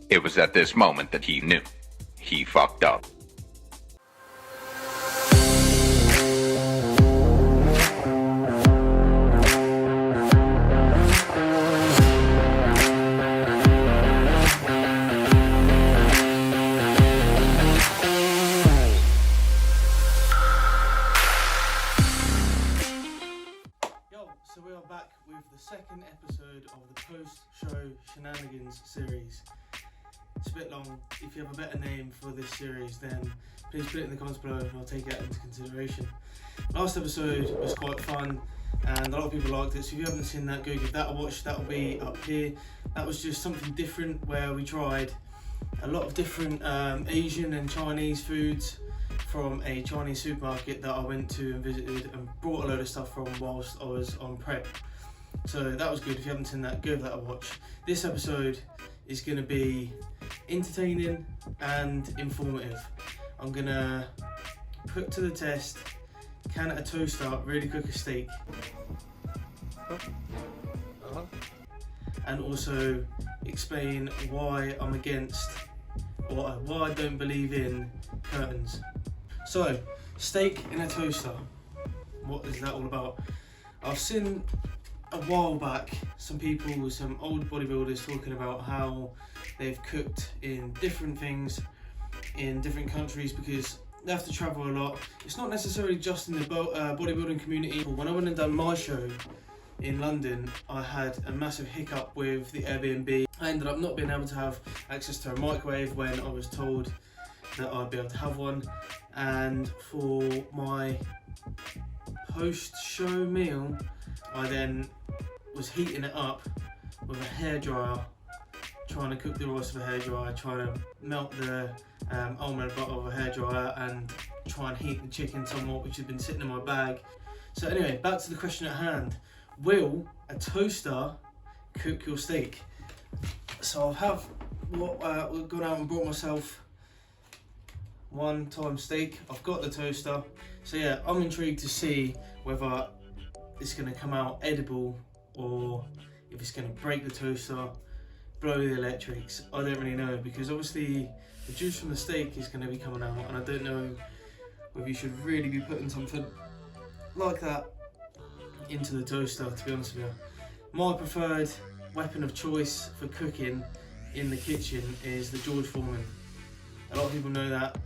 It was at this moment that he knew he fucked up. So we are back with the second episode of the post-show Shenanigans series. It's a bit long. If you have a better name for this series, then please put it in the comments below and I'll take that into consideration. Last episode was quite fun and a lot of people liked it, so if you haven't seen that, go give that a watch. That will be up here. That was just something different where we tried a lot of different Asian and Chinese foods from a Chinese supermarket that I went to and visited and brought a load of stuff from whilst I was on prep. So that was good. If you haven't seen that, give that a watch. This episode is going to be entertaining and informative. I'm going to put to the test, can a toaster really cook a steak? And also explain why I'm against, or why I don't believe in curtains. So, steak in a toaster, what is that all about? I've seen a while back some people, some old bodybuilders talking about how they've cooked in different things in different countries because they have to travel a lot. It's not necessarily just in the bodybuilding community. When I went and done my show in London, I had a massive hiccup with the Airbnb. I ended up not being able to have access to a microwave when I was told that I'd be able to have one, and for my post-show meal I then was heating it up with a hairdryer, trying to cook the rice with a hairdryer, trying to melt the almond butter with a hairdryer and try and heat the chicken somewhat, which had been sitting in my bag. So anyway, back to the question at hand. Will a toaster cook your steak? So I've gone out and brought myself one-time steak. I've got the toaster, so yeah, I'm intrigued to see whether it's going to come out edible or if it's going to break the toaster, blow the electrics. I don't really know, because obviously the juice from the steak is going to be coming out, and I don't know whether you should really be putting something like that into the toaster, to be honest with you. My preferred weapon of choice for cooking in the kitchen is the George Foreman. A lot of people know that.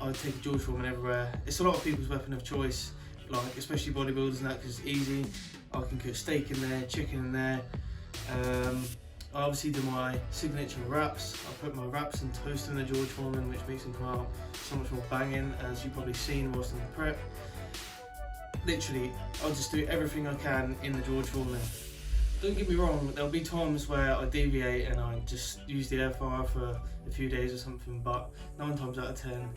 I would take a George Foreman everywhere. It's a lot of people's weapon of choice, like especially bodybuilders and that, because it's easy. I can cook steak in there, chicken in there. I obviously do my signature wraps. I put my wraps and toast in the George Foreman, which makes them come out so much more banging, as you've probably seen whilst in the prep. Literally, I'll just do everything I can in the George Foreman. Don't get me wrong, there'll be times where I deviate and I just use the air fryer for a few days or something, but 9 times out of 10,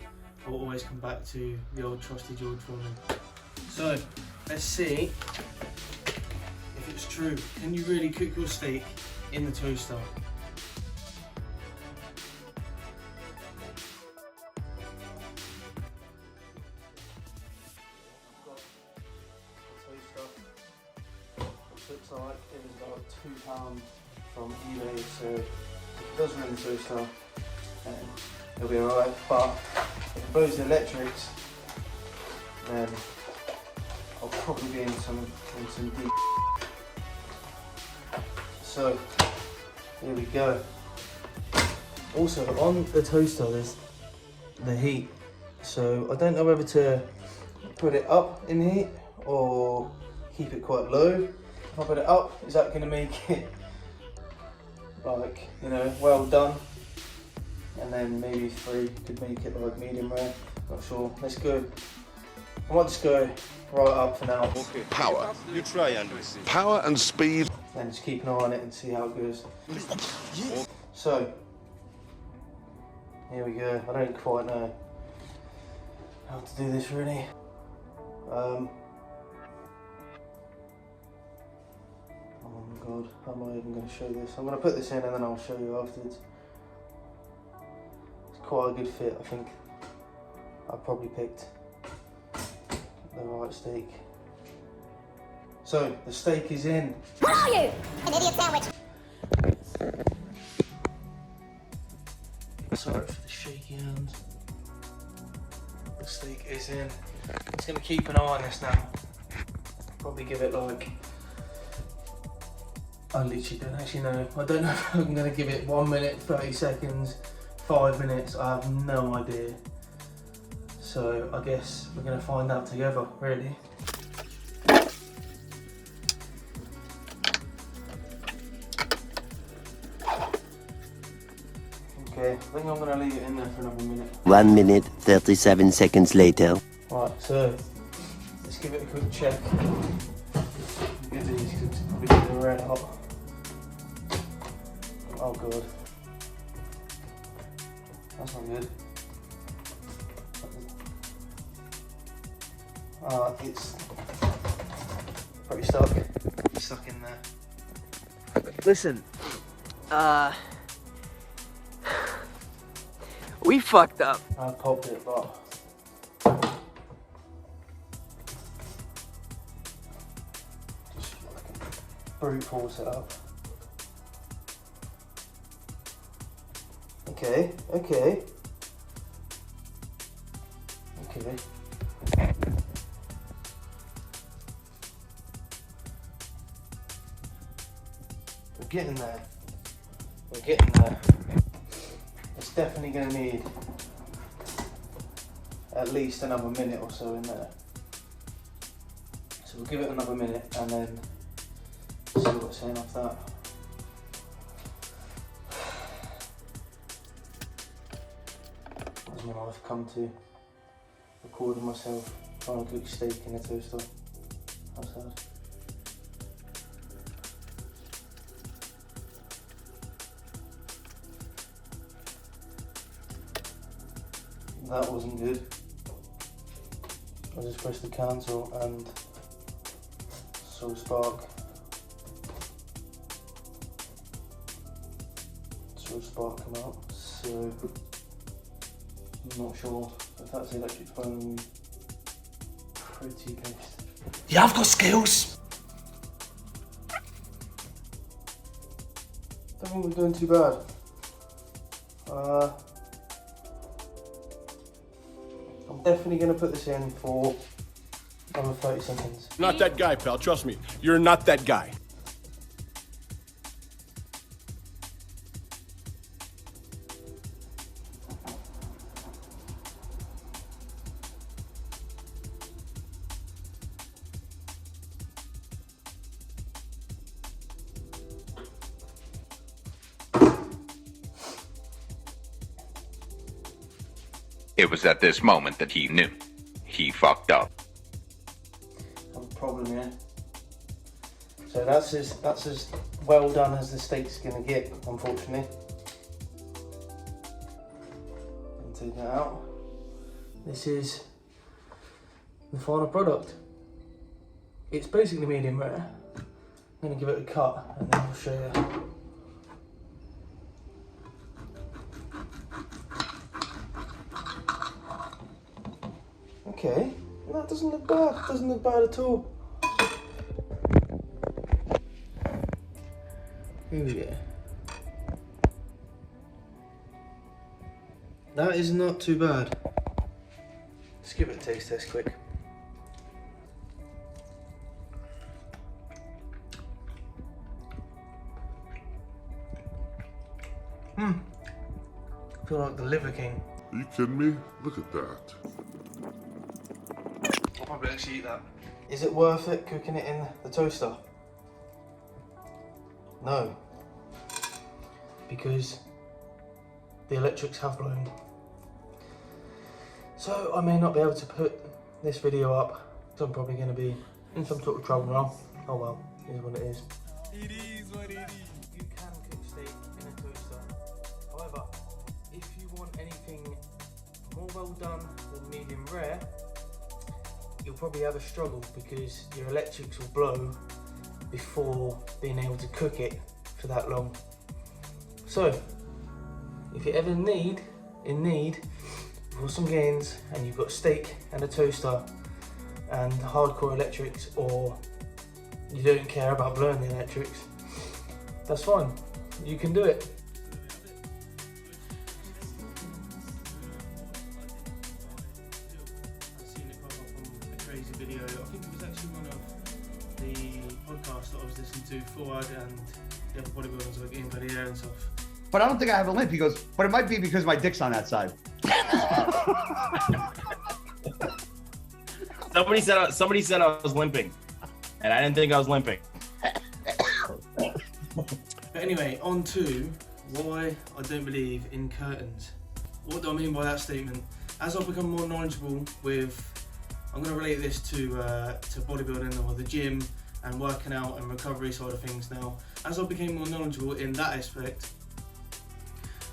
I'll always come back to the old trusty George Foreman. So, let's see if it's true. Can you really cook your steak in the toaster? Looks like it was about £2 from eBay, so if it does run the toaster, then it'll be alright. But if it blows the electrics, then I'll probably be in some deep. So here we go. Also on the toaster there's the heat, so I don't know whether to put it up in heat or keep it quite low. If I put it up, is that going to make it like, you know, well done? And then maybe 3 could make it like medium rare, not sure. Let's go. I might just go right up for now. Okay. Power. You try and see. Power and speed. And just keep an eye on it and see how it goes. So, here we go. I don't quite know how to do this really. Oh my god, how am I even going to show this? I'm going to put this in and then I'll show you afterwards. It's quite a good fit. I think I probably picked the right steak. So, the steak is in. How are you? An idiot sandwich. Sorry for the shaky hands. The steak is in. It's going to keep an eye on this now. Probably give it like, I literally don't actually know. I don't know if I'm going to give it 1 minute, 30 seconds, 5 minutes. I have no idea. So I guess we're going to find out together, really. Okay, I think I'm going to leave it in there for another minute. 1 minute, 37 seconds later. Right, so let's give it a quick check. Get these because it's probably getting red hot. Oh god. That's not good. It's pretty stuck. It's stuck in there. Listen, we fucked up. I popped it, but just like brute force it up. Okay. We're getting there. It's definitely going to need at least another minute or so in there. So we'll give it another minute and then see what's saying off that. As my life come to recording myself trying to cook steak in a toaster. How sad. That wasn't good. I just pressed the cancel and saw a spark. Come out. So I'm not sure if that's the electric phone. Pretty pissed. Yeah, I've got skills. Don't think we're doing too bad. I'm definitely going to put this in for another 30 seconds. Not that guy, pal. Trust me. You're not that guy. It was at this moment that he knew. He fucked up. I have a problem here. So that's as well done as the steak's going to get, unfortunately. And take that out. This is the final product. It's basically medium rare. I'm going to give it a cut and then I'll show you. Okay, that doesn't look bad. Doesn't look bad at all. Here we go. That is not too bad. Let's give it a taste test quick. I feel like the Liver King. Are you kidding me? Look at that. I'll probably actually eat that. Is it worth it cooking it in the toaster? No. Because the electrics have blown. So I may not be able to put this video up. So I'm probably going to be in some sort of trouble now. Oh well, it is what it is. It is what it is. You can cook steak in a toaster. However, if you want anything more well done than medium rare, you'll probably have a struggle because your electrics will blow before being able to cook it for that long. So, if you're ever in need for some gains and you've got steak and a toaster and hardcore electrics, or you don't care about blowing the electrics, that's fine. You can do it. video. I think it was actually one of the podcasts that I was listening to, Ford and the other bodybuilders like in the air and stuff. But I don't think I have a limp. He goes, but it might be because my dick's on that side. Somebody said I was limping, and I didn't think I was limping. But anyway, on to why I don't believe in curtains. What do I mean by that statement? As I've become more knowledgeable with, I'm going to relate this to bodybuilding or the gym and working out and recovery side of things now. As I became more knowledgeable in that aspect,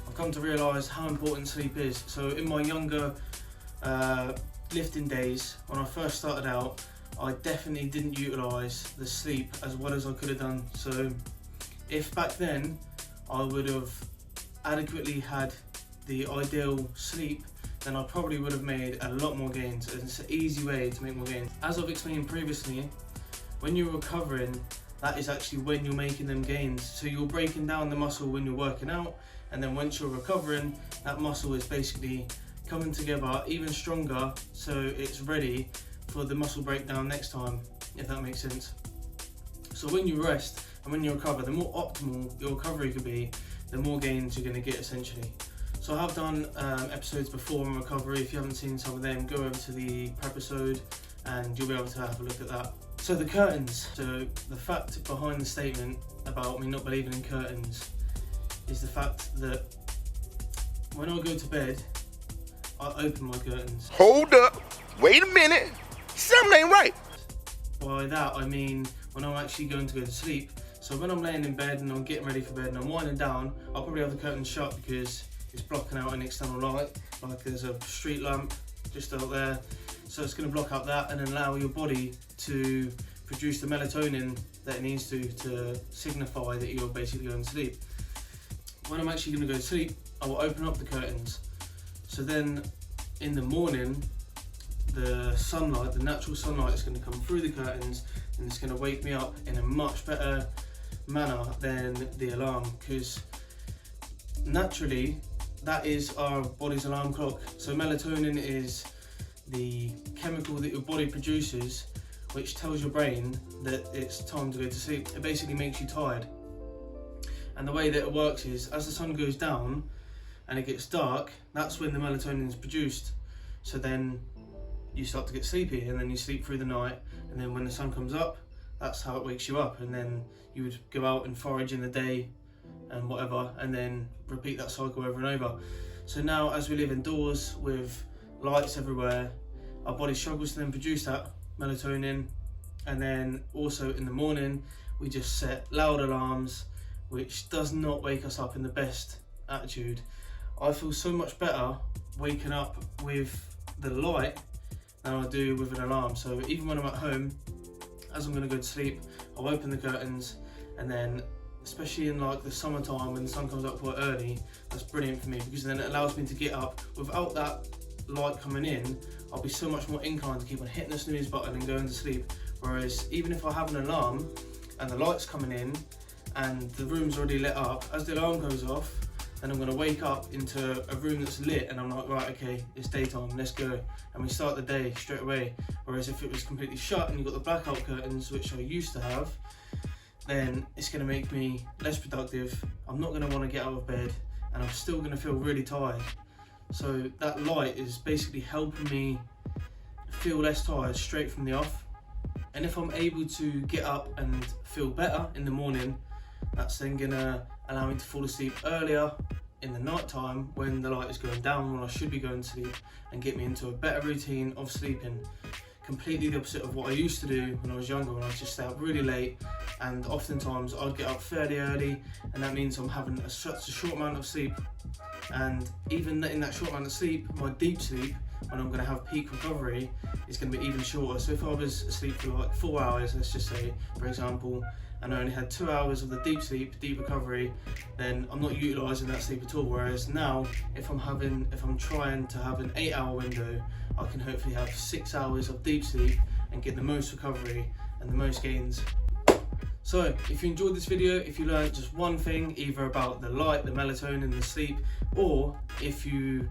I've come to realise how important sleep is. So in my younger lifting days, when I first started out, I definitely didn't utilise the sleep as well as I could have done. So if back then I would have adequately had the ideal sleep, then I probably would have made a lot more gains. It's an easy way to make more gains. As I've explained previously, when you're recovering, that is actually when you're making them gains. So you're breaking down the muscle when you're working out, and then once you're recovering, that muscle is basically coming together even stronger, so it's ready for the muscle breakdown next time, if that makes sense. So when you rest and when you recover, the more optimal your recovery could be, the more gains you're going to get essentially. So I have done episodes before on recovery. If you haven't seen some of them, go over to the episode and you'll be able to have a look at that. So the curtains. So the fact behind the statement about me not believing in curtains is the fact that when I go to bed, I open my curtains. Hold up. Wait a minute. Something ain't right. By that I mean when I'm actually going to go to sleep. So when I'm laying in bed and I'm getting ready for bed and I'm winding down, I'll probably have the curtains shut because it's blocking out an external light. Like there's a street lamp just out there. So it's going to block out that and then allow your body to produce the melatonin that it needs to signify that you're basically going to sleep. When I'm actually going to go to sleep, I will open up the curtains. So then in the morning, the sunlight, the natural sunlight is going to come through the curtains and it's going to wake me up in a much better manner than the alarm, because naturally that is our body's alarm clock. So melatonin is the chemical that your body produces which tells your brain that it's time to go to sleep. It basically makes you tired. And the way that it works is as the sun goes down and it gets dark, that's when the melatonin is produced. So then you start to get sleepy and then you sleep through the night, and then when the sun comes up, that's how it wakes you up, and then you would go out and forage in the day and whatever, and then repeat that cycle over and over. So now as we live indoors with lights everywhere, our body struggles to then produce that melatonin, and then also in the morning we just set loud alarms which does not wake us up in the best attitude. I feel so much better waking up with the light than I do with an alarm. So even when I'm at home, as I'm going to go to sleep, I'll open the curtains, and then especially in like the summertime when the sun comes up quite early, that's brilliant for me because then it allows me to get up. Without that light coming in, I'll be so much more inclined to keep on hitting the snooze button and going to sleep. Whereas even if I have an alarm and the light's coming in and the room's already lit up, as the alarm goes off, then I'm going to wake up into a room that's lit and I'm like, right, okay, it's daytime, let's go. And we start the day straight away. Whereas if it was completely shut and you've got the blackout curtains, which I used to have, then it's going to make me less productive. I'm not going to want to get out of bed and I'm still going to feel really tired. So that light is basically helping me feel less tired straight from the off. And if I'm able to get up and feel better in the morning, that's then going to allow me to fall asleep earlier in the night time when the light is going down, when I should be going to sleep, and get me into a better routine of sleeping. Completely the opposite of what I used to do when I was younger, when I was just stay up really late, and oftentimes I'd get up fairly early, and that means I'm having such a short amount of sleep. And even in that short amount of sleep, my deep sleep, when I'm going to have peak recovery, is going to be even shorter. So if I was asleep for like 4 hours, let's just say, for example, and I only had 2 hours of the deep sleep, deep recovery, then I'm not utilising that sleep at all. Whereas now, if I'm trying to have an 8-hour window, I can hopefully have 6 hours of deep sleep and get the most recovery and the most gains. So if you enjoyed this video, if you learned just one thing, either about the light, the melatonin, the sleep, or if you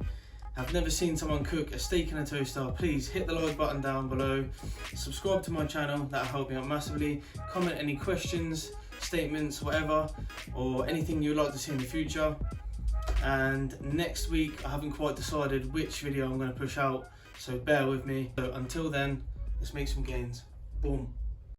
have never seen someone cook a steak in a toaster, please hit the like button down below. Subscribe to my channel, that'll help me out massively. Comment any questions, statements, whatever, or anything you'd like to see in the future. And next week I haven't quite decided which video I'm going to push out, so bear with me. So until then, let's make some gains. Boom.